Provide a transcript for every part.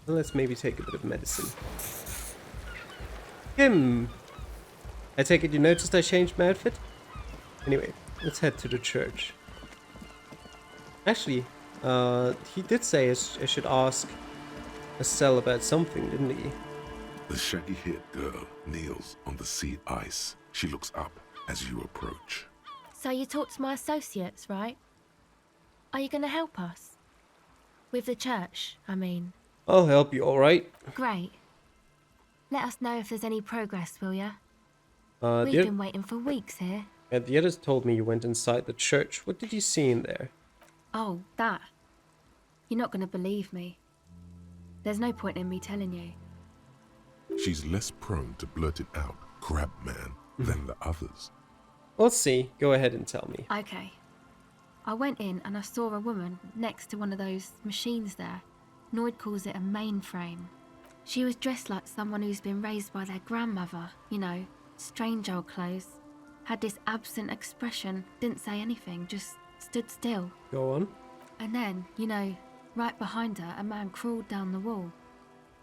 Well, let's maybe take a bit of medicine. Him. I take it you noticed I changed my outfit? Anyway, let's head to the church. Actually, he did say I should ask Estelle about something, didn't he? The shaggy-haired girl kneels on the sea ice. She looks up as you approach. So you talked to my associates, right? Are you going to help us? With the church, I mean. I'll help you, alright? Great. Let us know if there's any progress, will ya? The We've been waiting for weeks here. others told me you went inside the church. What did you see in there? Oh, that. You're not going to believe me. There's no point in me telling you. She's less prone to blurt it out, crab man, than the others. Let's see. Go ahead and tell me. Okay. I went in and I saw a woman next to one of those machines there. Noid calls it a mainframe. She was dressed like someone who's been raised by their grandmother, you know, strange old clothes. Had this absent expression, didn't say anything, just stood still. Go on. And then, you know, right behind her, a man crawled down the wall.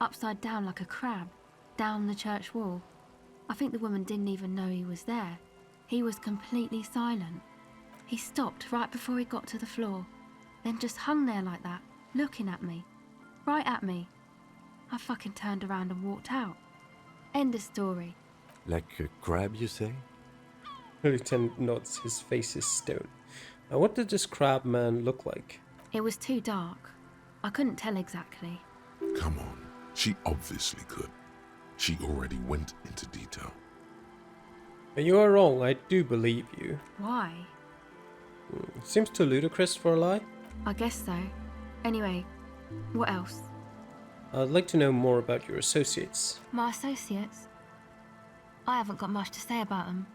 Upside down like a crab, down the church wall. I think the woman didn't even know he was there. He was completely silent. He stopped right before he got to the floor, then just hung there like that, looking at me. Right at me. I fucking turned around and walked out. End of story. Like a crab, you say? Lieutenant nods. His face is stone. Now, what did this crab man look like? It was too dark. I couldn't tell exactly. Come on, she obviously could. She already went into detail. You are wrong. I do believe you. Why? Seems too ludicrous for a lie. I guess so. Anyway, what else? I'd like to know more about your associates. My associates? I haven't got much to say about them.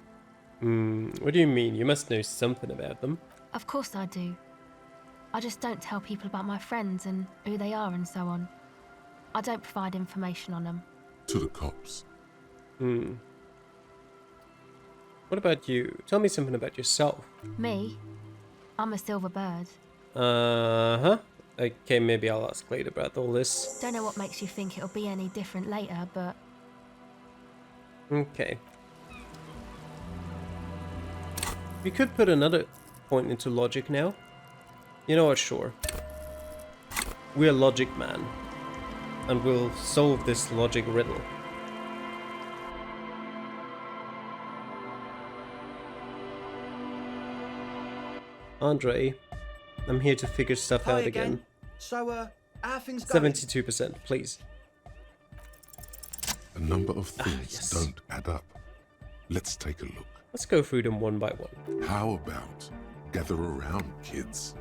What do you mean? You must know something about them. Of course I do. I just don't tell people about my friends and who they are and so on. I don't provide information on them. To the cops. What about you? Tell me something about yourself. Me? I'm a silver bird. Uh-huh. Okay, maybe I'll ask later about all this. Don't know what makes you think it'll be any different later, but... Okay. We could put another point into logic now. You know what, sure. We're Logic Man. And we'll solve this logic riddle. Andre, I'm here to figure stuff out again. So, how are things going? 72%, please. A number of things yes. don't add up. Let's take a look. Let's go through them one by one. How about gather around, kids?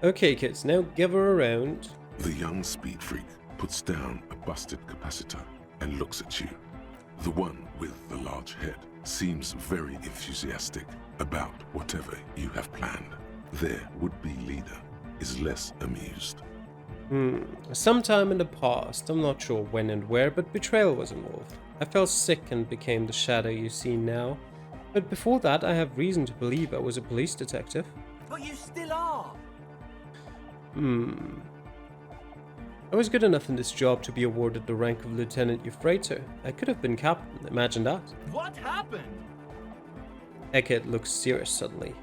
Okay, kids, now gather around. The young speed freak puts down a busted capacitor and looks at you. The one with the large head seems very enthusiastic about whatever you have planned. Their would-be leader is less amused. Sometime in the past, I'm not sure when and where, but betrayal was involved. I fell sick and became the shadow you see now. But before that, I have reason to believe I was a police detective. But you still are. I was good enough in this job to be awarded the rank of Lieutenant Euphrator. I could have been captain, imagine that. What happened? Eckert looks serious suddenly.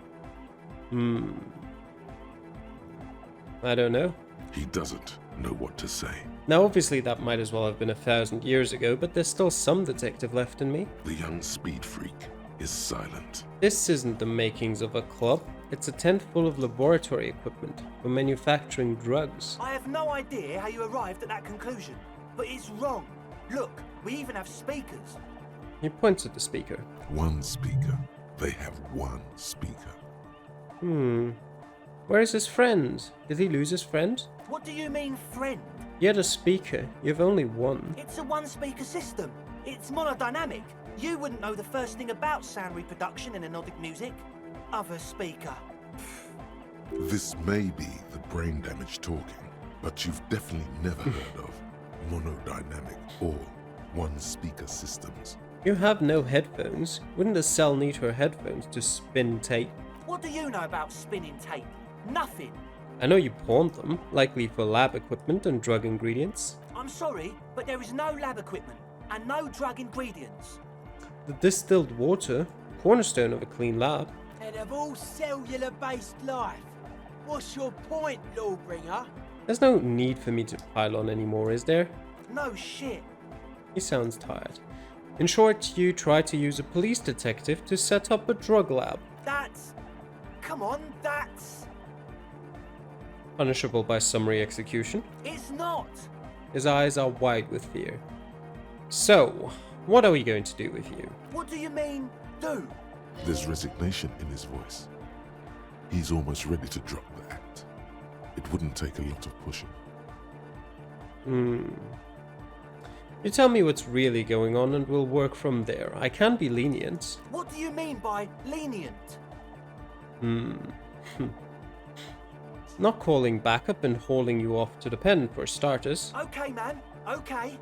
I don't know. He doesn't know what to say. Now obviously that might as well have been 1,000 years ago, but there's still some detective left in me. The young speed freak is silent. This isn't the makings of a club. It's a tent full of laboratory equipment for manufacturing drugs. I have no idea how you arrived at that conclusion, but it's wrong. Look, we even have speakers. He points at the speaker. One speaker. They have one speaker. Where is his friend? Did he lose his friend? What do you mean, friend? He had a speaker. You have only one. It's a one-speaker system. It's monodynamic. You wouldn't know the first thing about sound reproduction in anodic music. Other speaker. This may be the brain damage talking, but you've definitely never heard of monodynamic or one-speaker systems. You have no headphones. Wouldn't a cell need her headphones to spin tape? What do you know about spinning tape? Nothing. I know you pawned them, likely for lab equipment and drug ingredients. I'm sorry, but there is no lab equipment and no drug ingredients. The distilled water, cornerstone of a clean lab. And of all cellular-based life, what's your point, Lawbringer? There's no need for me to pile on anymore, is there? No shit. He sounds tired. In short, you tried to use a police detective to set up a drug lab. That's... Come on, that's... Punishable by summary execution. It's not. His eyes are wide with fear. So, what are we going to do with you? What do you mean, do? There's resignation in his voice. He's almost ready to drop the act. It wouldn't take a lot of pushing. You tell me what's really going on and we'll work from there. I can be lenient. What do you mean by lenient? Not calling backup and hauling you off to the pen for starters. Okay, man, okay.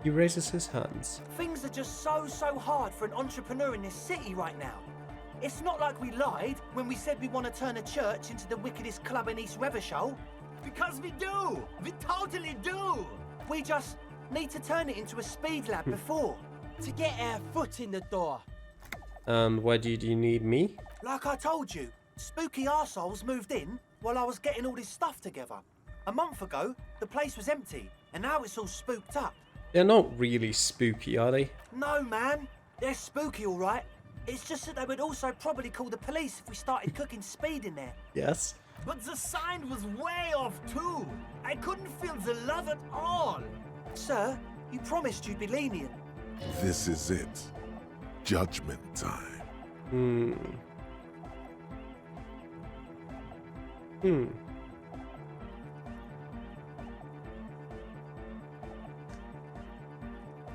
He raises his hands. Things are just so hard for an entrepreneur in this city right now. It's not like we lied when we said we want to turn a church into the wickedest club in East Revachol. Because we do! We totally do! We just need to turn it into a speed lab before. To get our foot in the door. And why did you need me? Like I told you, spooky arseholes moved in while I was getting all this stuff together. A month ago, the place was empty, and now it's all spooked up. They're not really spooky, are they? No, man. They're spooky, all right. It's just that they would also probably call the police if we started cooking speed in there. Yes. But the sign was way off too. I couldn't feel the love at all. Sir, you promised you'd be lenient. This is it. Judgment time.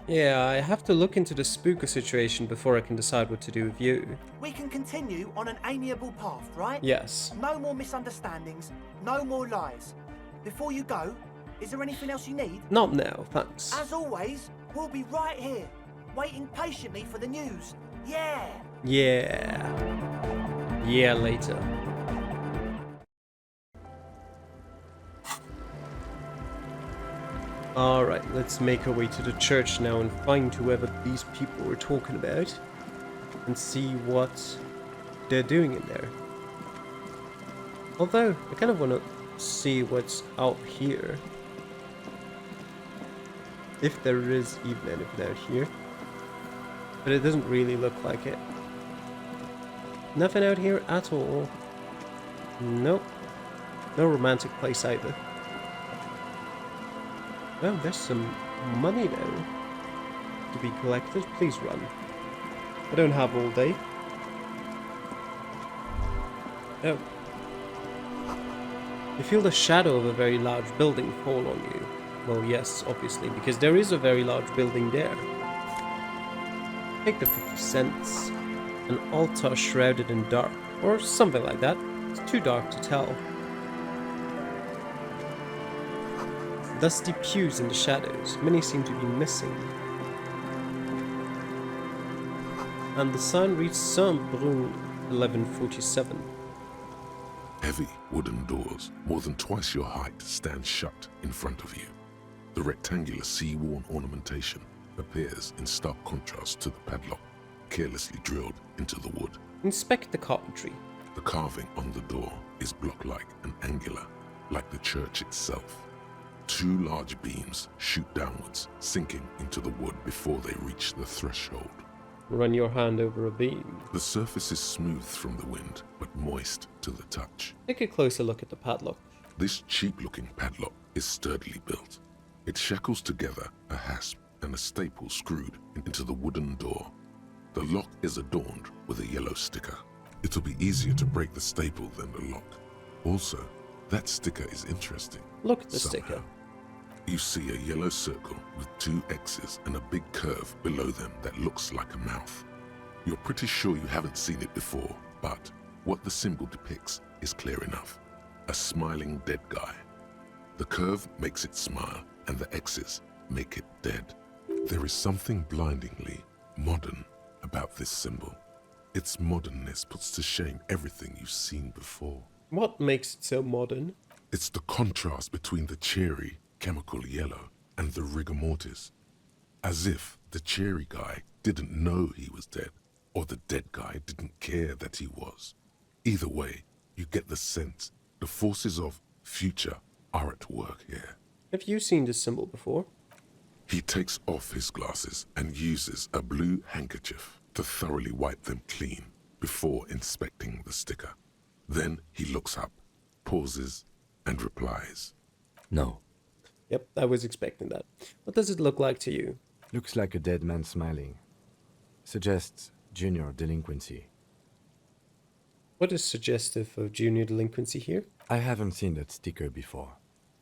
Yeah, I have to look into the spooker situation before I can decide what to do with you. We can continue on an amiable path, right? Yes. No more misunderstandings, no more lies. Before you go, is there anything else you need? Not now, thanks. As always, we'll be right here, waiting patiently for the news. Yeah! Yeah. Yeah, later. Alright, let's make our way to the church now and find whoever these people were talking about and see what they're doing in there. Although, I kind of want to see what's out here. If there is even anything out here. But it doesn't really look like it. Nothing out here at all. Nope. No romantic place either. Oh, there's some money though to be collected. Please run. I don't have all day. Oh. You feel the shadow of a very large building fall on you. Well, yes, obviously, because there is a very large building there. Take the 50 cents. An altar shrouded in dark, or something like that. It's too dark to tell. Dusty pews in the shadows, many seem to be missing. And the sign reads Saint-Brun 1147. Heavy wooden doors, more than twice your height, stand shut in front of you. The rectangular sea-worn ornamentation appears in stark contrast to the padlock, carelessly drilled into the wood. Inspect the carpentry. The carving on the door is block-like and angular, like the church itself. Two large beams shoot downwards, sinking into the wood before they reach the threshold. Run your hand over a beam. The surface is smooth from the wind, but moist to the touch. Take a closer look at the padlock. This cheap-looking padlock is sturdily built. It shackles together a hasp and a staple screwed into the wooden door. The lock is adorned with a yellow sticker. It'll be easier to break the staple than the lock. Also, that sticker is interesting. Look at the Somehow. sticker. You see a yellow circle with two X's and a big curve below them that looks like a mouth. You're pretty sure you haven't seen it before, but what the symbol depicts is clear enough. A smiling dead guy. The curve makes it smile, and the X's make it dead. There is something blindingly modern about this symbol. Its modernness puts to shame everything you've seen before. What makes it so modern? It's the contrast between the cheery, chemical yellow and the rigor mortis. As if the cheery guy didn't know he was dead, or the dead guy didn't care that he was. Either way, you get the sense the forces of future are at work here. Have you seen this symbol before? He takes off his glasses and uses a blue handkerchief to thoroughly wipe them clean before inspecting the sticker. Then he looks up, pauses, and replies. No. Yep, I was expecting that. What does it look like to you? Looks like a dead man smiling. Suggests junior delinquency. What is suggestive of junior delinquency here? I haven't seen that sticker before,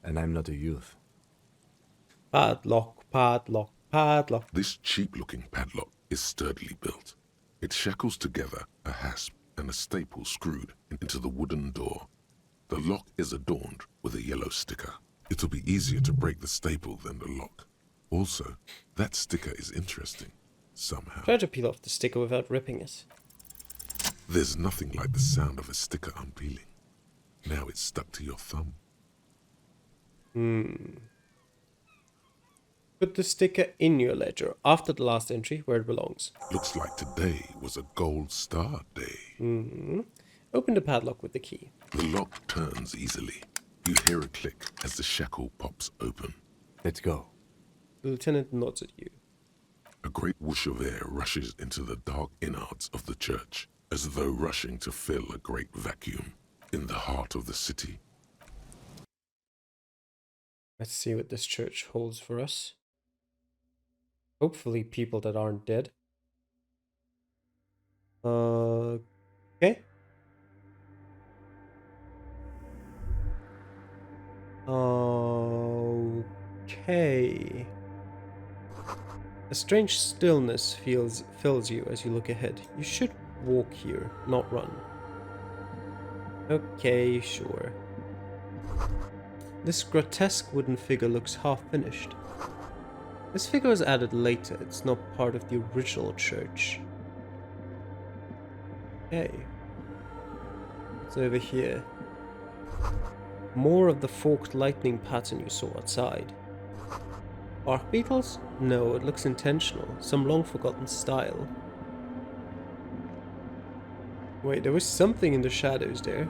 and I'm not a youth. Padlock, padlock, padlock. This cheap-looking padlock is sturdily built. It shackles together a hasp and a staple screwed into the wooden door. The lock is adorned with a yellow sticker. It'll be easier to break the staple than the lock. Also, that sticker is interesting, somehow. Try to peel off the sticker without ripping it. There's nothing like the sound of a sticker unpeeling. Now it's stuck to your thumb. Put the sticker in your ledger after the last entry where it belongs. Looks like today was a gold star day. Open the padlock with the key. The lock turns easily. You hear a click as the shackle pops open. Let's go. The lieutenant nods at you. A great whoosh of air rushes into the dark innards of the church, as though rushing to fill a great vacuum in the heart of the city. Let's see what this church holds for us. Hopefully people that aren't dead. Okay. Okay. A strange stillness fills you as you look ahead. You should walk here, not run. Okay, sure. This grotesque wooden figure looks half finished. This figure was added later, it's not part of the original church. Okay. It's over here. More of the forked lightning pattern you saw outside. Bark beetles? No, it looks intentional. Some long forgotten style. Wait, there was something in the shadows there.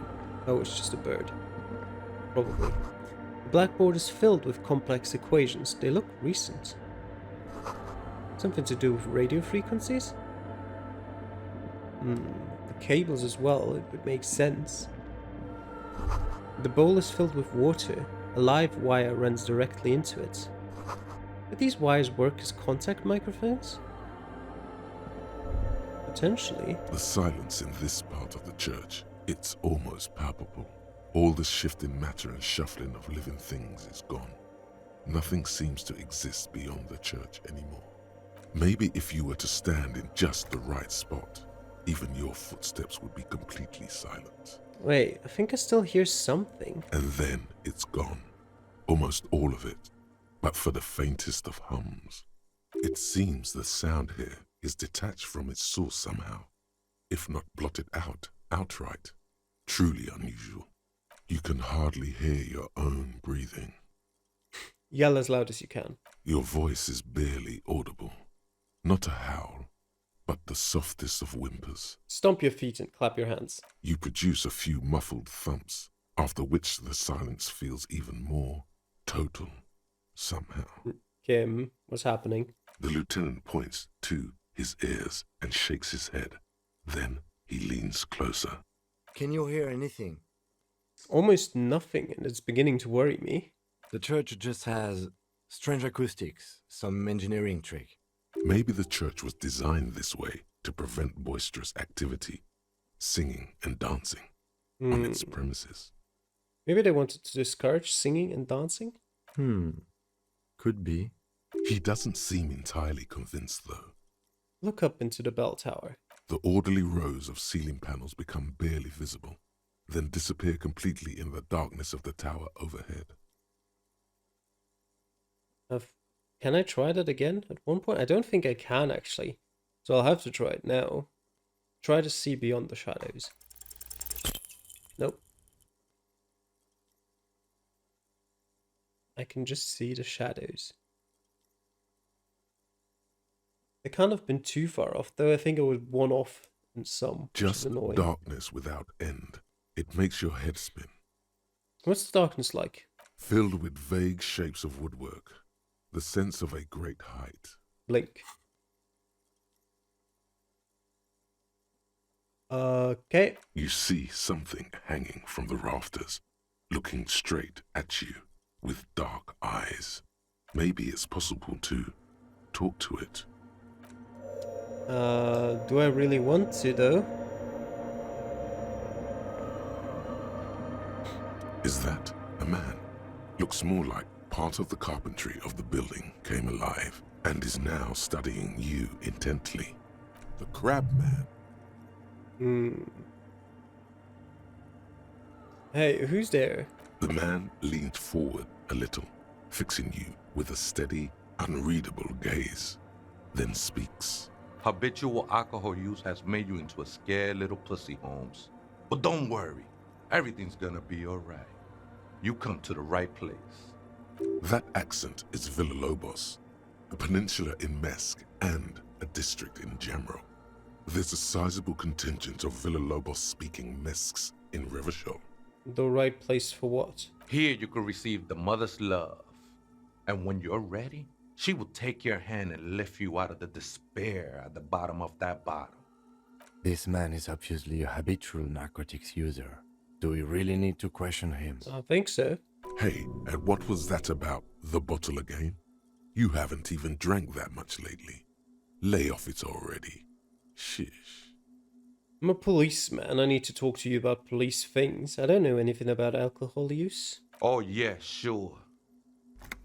Oh, it's just a bird. Probably. The blackboard is filled with complex equations. They look recent. Something to do with radio frequencies? The cables as well, it would make sense. The bowl is filled with water. A live wire runs directly into it. Could these wires work as contact microphones? Potentially. The silence in this part of the church, it's almost palpable. All the shifting matter and shuffling of living things is gone. Nothing seems to exist beyond the church anymore. Maybe if you were to stand in just the right spot, even your footsteps would be completely silent. Wait, I think I still hear something. And then it's gone. Almost all of it, but for the faintest of hums. It seems the sound here is detached from its source somehow, if not blotted out outright. Truly unusual. You can hardly hear your own breathing. Yell as loud as you can. Your voice is barely audible. Not a howl, but the softest of whimpers. Stomp your feet and clap your hands. You produce a few muffled thumps, after which the silence feels even more total, somehow. Kim, what's happening? The lieutenant points to his ears and shakes his head. Then he leans closer. Can you hear anything? Almost nothing, and it's beginning to worry me. The church just has strange acoustics, some engineering trick. Maybe the church was designed this way to prevent boisterous activity, singing and dancing on its premises. Maybe they wanted to discourage singing and dancing? Could be. He doesn't seem entirely convinced, though. Look up into the bell tower. The orderly rows of ceiling panels become barely visible, then disappear completely in the darkness of the tower overhead. Can I try that again at one point? I don't think I can, actually. So I'll have to try it now. Try to see beyond the shadows. Nope. I can just see the shadows. They can't have been too far off, though I think I was one off in some, which is Just annoying. darkness without end. It makes your head spin. What's the darkness like? Filled with vague shapes of woodwork. The sense of a great height. Blink. Okay. You see something hanging from the rafters, looking straight at you with dark eyes. Maybe it's possible to talk to it. Do I really want to, though? Is that a man? Looks more like part of the carpentry of the building came alive and is now studying you intently. The crab man. Hey, who's there? The man leaned forward a little, fixing you with a steady, unreadable gaze, then speaks. Habitual alcohol use has made you into a scared little pussy, Holmes. But don't worry, everything's gonna be alright. You come to the right place. That accent is Villalobos, a peninsula in Mesk and a district in Jamro. There's a sizable contingent of Villalobos-speaking Mesks in Revachol. The right place for what? Here you can receive the mother's love. And when you're ready, she will take your hand and lift you out of the despair at the bottom of that bottle. This man is obviously a habitual narcotics user. Do we really need to question him? I think so. Hey, and what was that about the bottle again? You haven't even drank that much lately. Lay off it already. Shish. I'm a policeman. I need to talk to you about police things. I don't know anything about alcohol use. Oh yeah, sure.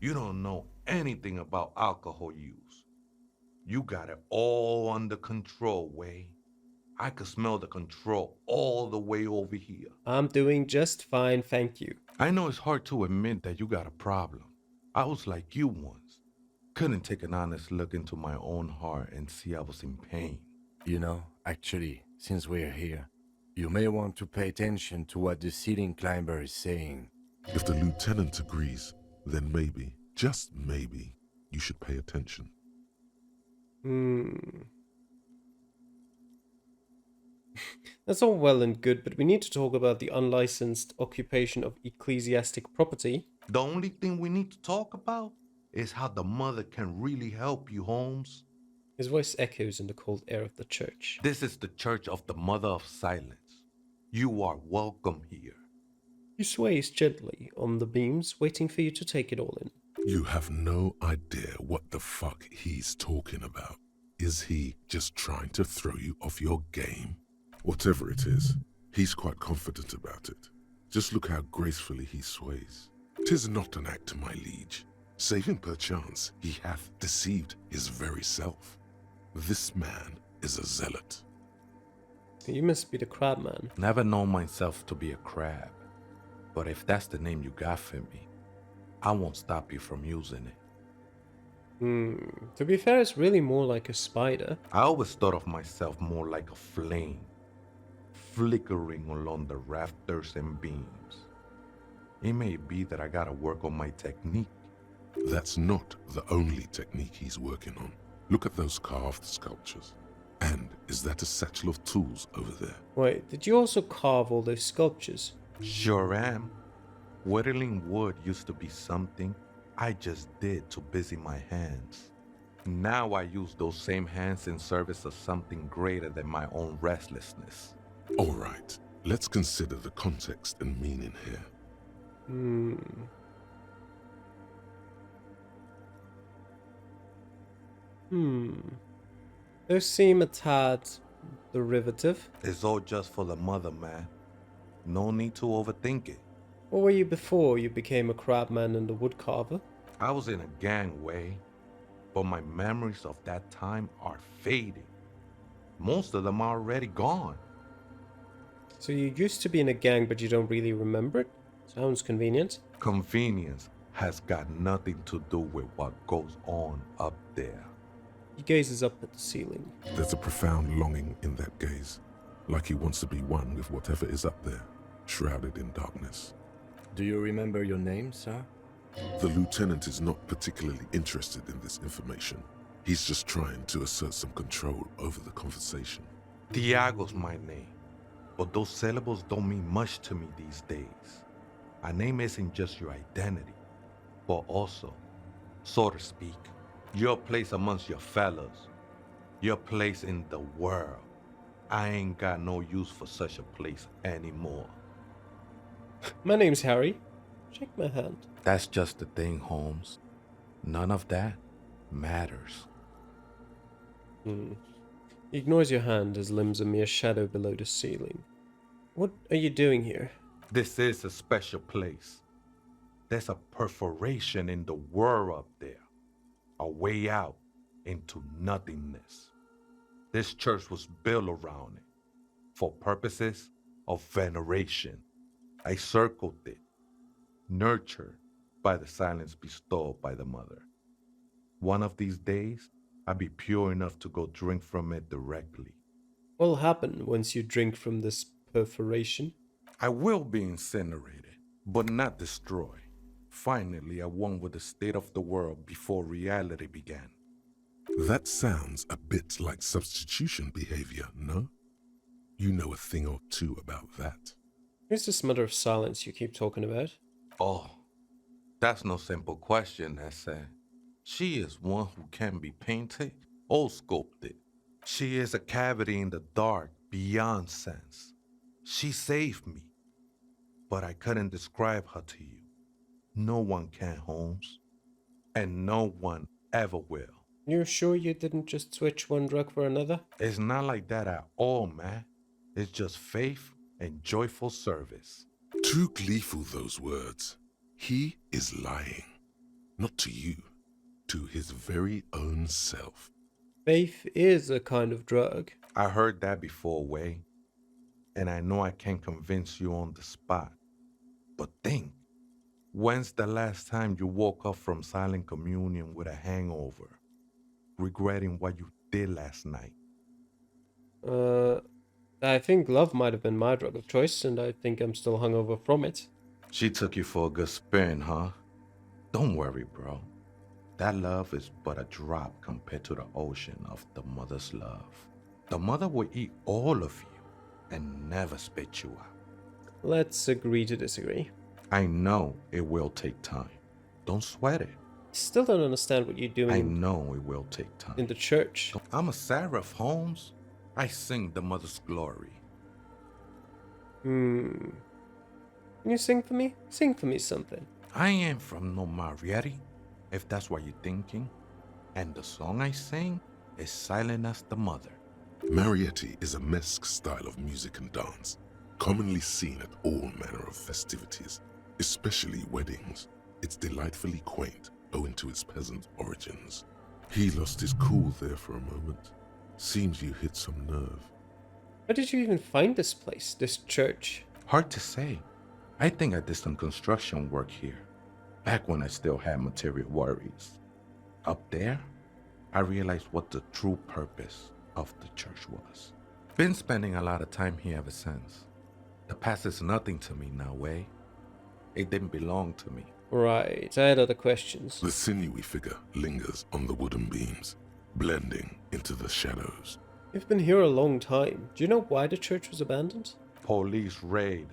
You don't know anything about alcohol use. You got it all under control, Way. I could smell the control all the way over here. I'm doing just fine, thank you. I know it's hard to admit that you got a problem. I was like you once. Couldn't take an honest look into my own heart and see I was in pain. You know, actually, since we're here, you may want to pay attention to what the ceiling climber is saying. If the lieutenant agrees, then maybe, just maybe, you should pay attention. That's all well and good, but we need to talk about the unlicensed occupation of ecclesiastic property. The only thing we need to talk about is how the mother can really help you, Holmes. His voice echoes in the cold air of the church. This is the Church of the Mother of Silence. You are welcome here. He sways gently on the beams, waiting for you to take it all in. You have no idea what the fuck he's talking about. Is he just trying to throw you off your game? Whatever it is, he's quite confident about it. Just look how gracefully he sways. 'Tis not an act, my liege. Saving perchance he hath deceived his very self. This man is a zealot. You must be the crab man. Never known myself to be a crab. But if that's the name you got for me, I won't stop you from using it. To be fair, it's really more like a spider. I always thought of myself more like a flame, flickering along the rafters and beams. It may be that I gotta work on my technique. That's not the only technique he's working on. Look at those carved sculptures. And is that a satchel of tools over there? Wait, did you also carve all those sculptures? Sure am. Whittling wood used to be something I just did to busy my hands. Now I use those same hands in service of something greater than my own restlessness. All right, let's consider the context and meaning here. Those seem a tad derivative. It's all just for the mother, man. No need to overthink it. What were you before you became a crabman and a woodcarver? I was in a gangway, but my memories of that time are fading. Most of them are already gone. So you used to be in a gang, but you don't really remember it? Sounds convenient. Convenience has got nothing to do with what goes on up there. He gazes up at the ceiling. There's a profound longing in that gaze, like he wants to be one with whatever is up there, shrouded in darkness. Do you remember your name, sir? The lieutenant is not particularly interested in this information. He's just trying to assert some control over the conversation. Tiago's my name, but those syllables don't mean much to me these days. A name isn't just your identity, but also, so to speak, your place amongst your fellows, your place in the world. I ain't got no use for such a place anymore. My name's Harry. Shake my hand. That's just the thing, Holmes. None of that matters. He ignores your hand as limbs a mere shadow below the ceiling. What are you doing here? This is a special place. There's a perforation in the world up there, a way out into nothingness. This church was built around it for purposes of veneration. I circled it, nurtured by the silence bestowed by the mother. One of these days, I'll be pure enough to go drink from it directly. What'll happen once you drink from this perforation? I will be incinerated, but not destroyed. Finally, I won with the state of the world before reality began. That sounds a bit like substitution behavior, no? You know a thing or two about that. Who's this mother of silence you keep talking about? Oh, that's no simple question, Essa. She is one who can be painted or sculpted. She is a cavity in the dark beyond sense. She saved me, but I couldn't describe her to you. No one can, Holmes, and no one ever will. You're sure you didn't just switch one drug for another? It's not like that at all, man. It's just faith and joyful service. Too gleeful, those words. He is lying. Not to you, to his very own self. Faith is a kind of drug. I heard that before, Way, and I know I can't convince you on the spot. But think, when's the last time you woke up from silent communion with a hangover, regretting what you did last night? I think love might have been my drug of choice, and I think I'm still hungover from it. She took you for a good spin, huh? Don't worry, bro. That love is but a drop compared to the ocean of the mother's love. The mother will eat all of you and never spit you out. Let's agree to disagree. I know it will take time. Don't sweat it. Still don't understand what you're doing I know it will take time. in the church. I'm a seraph, Holmes. I sing the mother's glory. Can you sing for me? Sing for me something. I ain't from no Marietti, if that's what you're thinking. And the song I sing is silent as the mother. Marietti is a mesque style of music and dance, commonly seen at all manner of festivities, especially weddings. It's delightfully quaint, owing to its peasant origins. He lost his cool there for a moment. Seems you hit some nerve. How did you even find this place, this church? Hard to say. I think I did some construction work here, back when I still had material worries. Up there, I realized what the true purpose of the church was. Been spending a lot of time here ever since. The past is nothing to me now, Way. It didn't belong to me. Right, I had other questions. The sinewy figure lingers on the wooden beams, blending into the shadows. You've been here a long time. Do you know why the church was abandoned? Police raid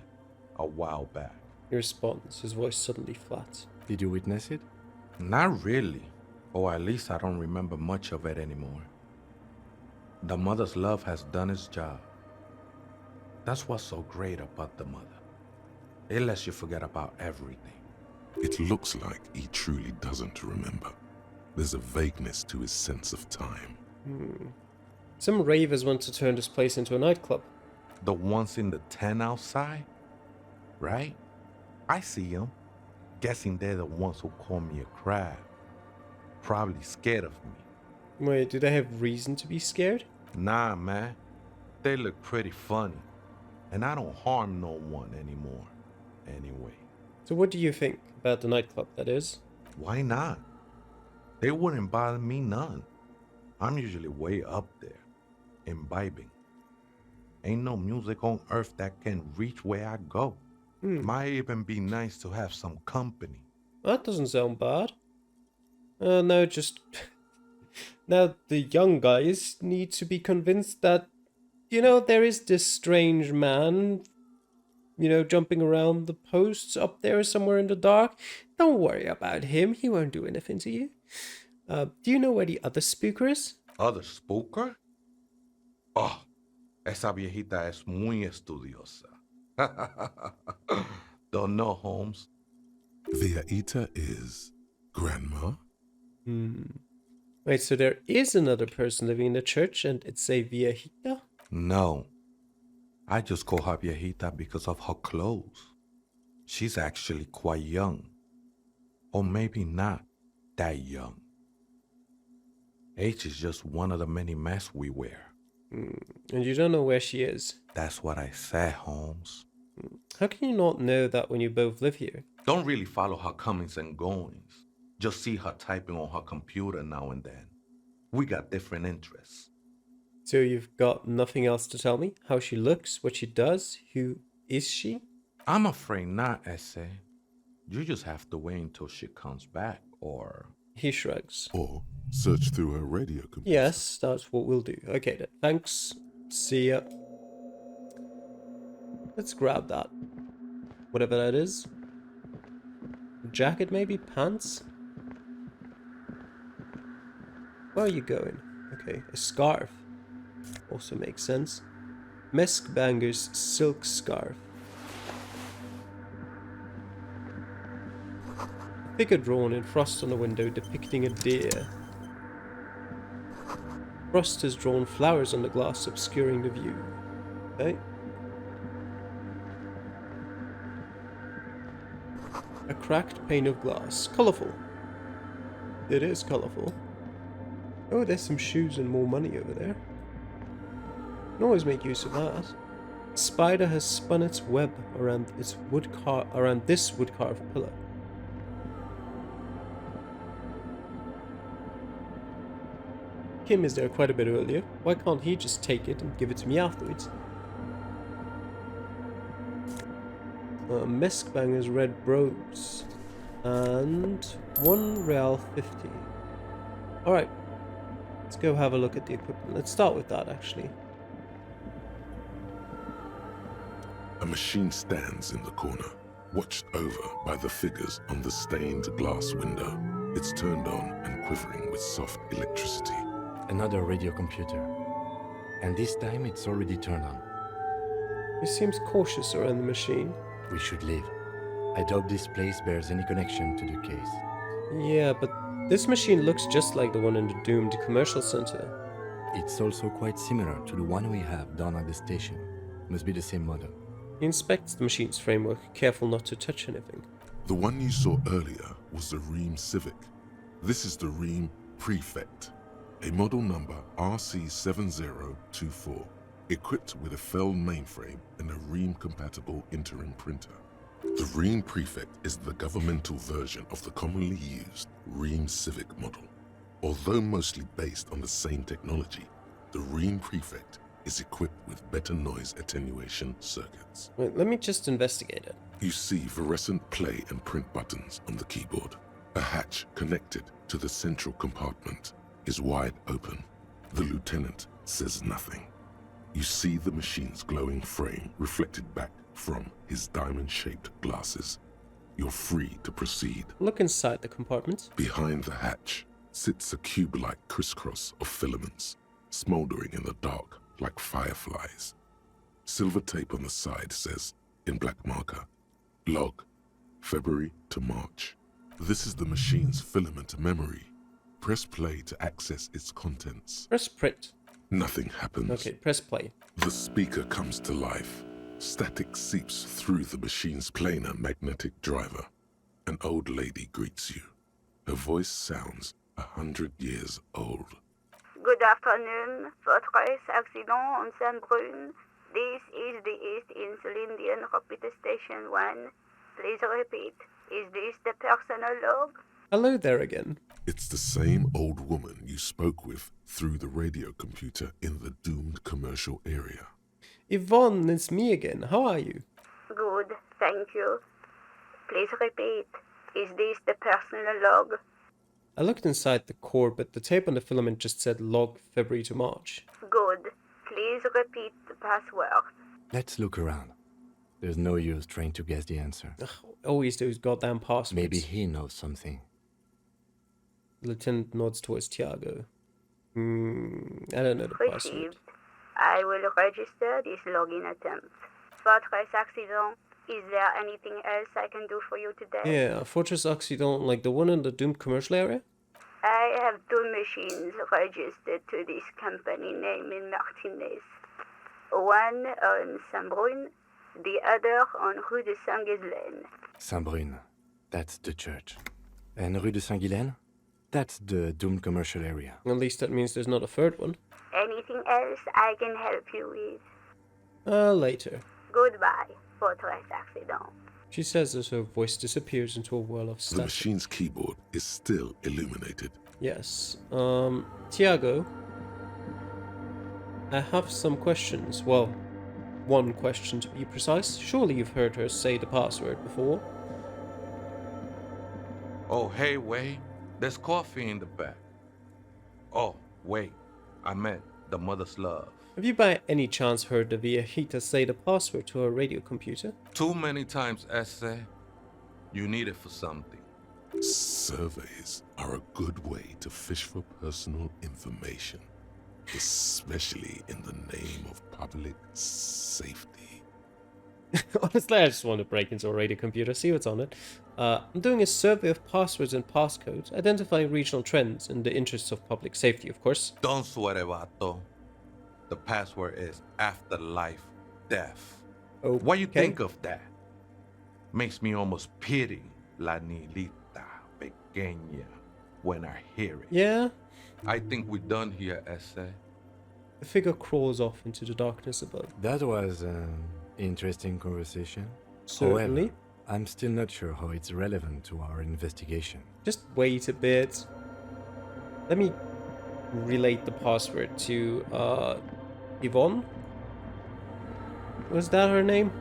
a while back. He responds, his voice suddenly flat. Did you witness it? Not really, or at least I don't remember much of it anymore. The mother's love has done its job. That's what's so great about the mother. It lets you forget about everything. It looks like he truly doesn't remember. There's a vagueness to his sense of time. Some ravers want to turn this place into a nightclub. The ones in the tent outside, right? I see them. Guessing they're the ones who call me a crab. Probably scared of me. Wait, do they have reason to be scared? Nah, man. They look pretty funny. And I don't harm no one anymore. Anyway. So what do you think about the nightclub, that is? Why not? They wouldn't bother me none. I'm usually way up there, imbibing. Ain't no music on earth that can reach where I go. Might even be nice to have some company. That doesn't sound bad. No, just... Now the young guys need to be convinced that, there is this strange man, jumping around the posts up there somewhere in the dark. Don't worry about him. He won't do anything to you. Do you know where the other spooker is? Other spooker? Oh, esa viejita es muy estudiosa. Don't know, Holmes. Viejita is Grandma? Wait, so there is another person living in the church and it's a viejita? No. I just call her viejita because of her clothes. She's actually quite young. Or maybe not that young. Age is just one of the many masks we wear. And you don't know where she is? That's what I said, Holmes. How can you not know that when you both live here? Don't really follow her comings and goings. Just see her typing on her computer now and then. We got different interests. So you've got nothing else to tell me? How she looks, what she does, who is she? I'm afraid not, Essay. You just have to wait until she comes back, or... He shrugs. Or search through her radio computer. Yes, that's what we'll do. Okay then, thanks. See ya. Let's grab that. Whatever that is. Jacket maybe? Pants? Where are you going? Okay, a scarf. Also makes sense. Mesk Banger's silk scarf. A figure drawn in frost on the window depicting a deer. Frost has drawn flowers on the glass, obscuring the view. Okay. A cracked pane of glass. Colourful. It is colourful. Oh, there's some shoes and more money over there. Can always make use of that. A spider has spun its web around this wood carved pillar. Kim is there quite a bit earlier. Why can't he just take it and give it to me afterwards? Meskbanger's red broods. And 1 real 50. Alright. Let's go have a look at the equipment. Let's start with that, actually. A machine stands in the corner, watched over by the figures on the stained glass window. It's turned on and quivering with soft electricity. Another radio computer. And this time it's already turned on. He seems cautious around the machine. We should leave. I doubt this place bears any connection to the case. Yeah, but this machine looks just like the one in the doomed commercial center. It's also quite similar to the one we have down at the station. Must be the same model. He inspects the machine's framework, careful not to touch anything. The one you saw earlier was the Ream Civic. This is the Ream Prefect, a model number RC7024, equipped with a Feld mainframe and a Ream-compatible interim printer. The Ream Prefect is the governmental version of the commonly used Ream Civic model. Although mostly based on the same technology, the Ream Prefect is equipped with better noise attenuation circuits. Wait, let me just investigate it. You see fluorescent play and print buttons on the keyboard. A hatch connected to the central compartment is wide open. The lieutenant says nothing. You see the machine's glowing frame reflected back from his diamond-shaped glasses. You're free to proceed. Look inside the compartment. Behind the hatch sits a cube-like crisscross of filaments, smoldering in the dark like fireflies. Silver tape on the side says, in black marker, log, February to March. This is the machine's filament memory. Press play to access its contents. Press print. Nothing happens. Okay, press play. The speaker comes to life. Static seeps through the machine's planar magnetic driver. An old lady greets you. Her voice sounds 100 years old. Good afternoon, Fortress Accident on Saint-Brune. This is the East Insulindian Repeater Station 1. Please repeat. Is this the personal log? Hello there again. It's the same old woman you spoke with through the radio computer in the doomed commercial area. Yvonne, it's me again. How are you? Good, thank you. Please repeat. Is this the personal log. I looked inside the core, but the tape on the filament just said log February to March. Good. Please repeat the password. Let's look around. There's no use trying to guess the answer. Ugh, always those goddamn passwords. Maybe he knows something. The lieutenant nods towards Tiago. I don't know the password. Received. I will register this login attempt. Fortress accident. Is there anything else I can do for you today? Yeah, Fortress Accident, like the one in the doomed commercial area? I have 2 machines registered to this company name in Martinez. One on Saint-Brun, the other on Rue de Saint-Ghislaine. Saint-Brun. That's the church. And Rue de Saint-Ghislaine? That's the doomed commercial area. At least that means there's not a third one. Anything else I can help you with? Later. Goodbye, Fortress accident. She says as her voice disappears into a whirl of The static. machine's keyboard is still illuminated. Yes. Tiago, I have some questions. Well, one question to be precise. Surely you've heard her say the password before. Oh, hey, wait. There's coffee in the back. Oh, wait. I meant the mother's love. Have you by any chance heard the Viejita say the password to her radio computer? Too many times, Esse. You need it for something. Surveys are a good way to fish for personal information, especially in the name of public safety. Honestly, I just want to break into a radio computer, see what's on it. I'm doing a survey of passwords and passcodes, identifying regional trends in the interests of public safety, of course. Don't sweat it, vato. The password is afterlife death. Okay. What you think of that? Makes me almost pity La Nilita Pequeña when I hear it. Yeah? I think we're done here, Esse. The figure crawls off into the darkness above. That was an interesting conversation. Certainly. However, I'm still not sure how it's relevant to our investigation. Just wait a bit. Let me relate the password to Yvonne? Was that her name?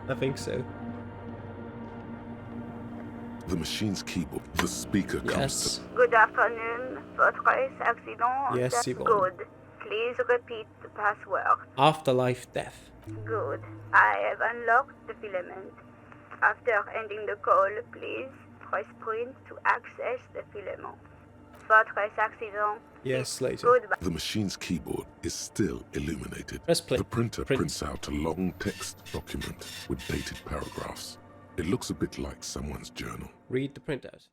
I think so. The machine's keyboard, the speaker comes Yes. Good afternoon, Fortress accident. Yes, That's Yvonne. good. Please repeat the password. Afterlife death. Good. I have unlocked the filament. After ending the call, please press print to access the filament. Fortress accident. Yes, later. Goodbye. The machine's keyboard is still illuminated. Press play. The printer Print. prints out a long text document with dated paragraphs. It looks a bit like someone's journal. Read the printout.